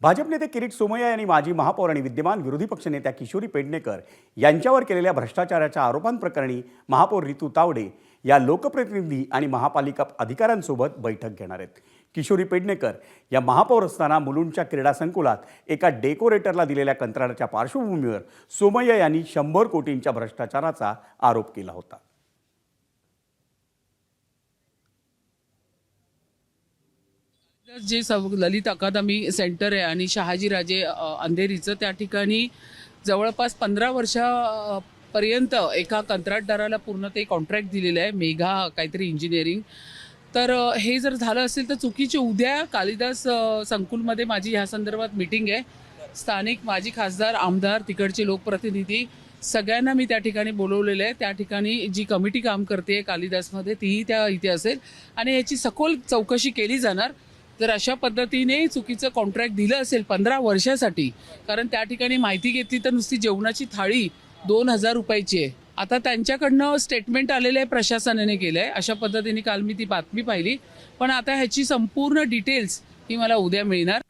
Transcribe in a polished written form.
भाजप नेते किरीट सोमय्या यांनी माजी महापौर आणि विद्यमान विरोधी पक्षनेत्या किशोरी पेडणेकर यांच्यावर केलेल्या भ्रष्टाचाराच्या आरोपांप्रकरणी महापौर रितू तावडे या लोकप्रतिनिधी आणि महापालिका अधिकाऱ्यांसोबत बैठक घेणार आहेत। किशोरी पेडणेकर या महापौर असताना मुलुंडच्या क्रीडा संकुलात एका डेकोरेटरला दिलेल्या कंत्राटाच्या पार्श्वभूमीवर सोमय्या यांनी 100 कोटींच्या भ्रष्टाचाराचा आरोप केला होता। जे ललित अकादमी सेंटर आहे आणि शहाजीराजे अंधेरीचं त्या ठिकाणी जवळपास 15 वर्षापर्यंत एका कंत्राटदाराला पूर्ण ते कॉन्ट्रॅक्ट दिलेलं आहे, मेघा काहीतरी इंजिनिअरिंग। तर हे जर झालं असेल तर चुकीची उद्या कालिदास संकुलमध्ये माझी ह्या संदर्भात मीटिंग आहे। स्थानिक माजी खासदार, आमदार, तिकडचे लोकप्रतिनिधी सगळ्यांना मी त्या ठिकाणी बोलवलेलं आहे। त्या ठिकाणी जी कमिटी काम करते कालिदासमध्ये तीही त्या इथे असेल आणि याची सखोल चौकशी केली जाणार। जर अशा पद्धतीने चुकीचं कॉन्ट्रॅक्ट दिलं असेल 15 वर्षासाठी, कारण त्या ठिकाणी माहिती घेतली तर नुसती जेवणाची थाळी 2000 रुपयाची आहे। आता त्यांच्याकडनं स्टेटमेंट आलेलं आहे, प्रशासनाने केलं आहे अशा पद्धतीने। काल मी ती बातमी पाहिली, पण आता ह्याची संपूर्ण डिटेल्स ही मला उद्या मिळणार।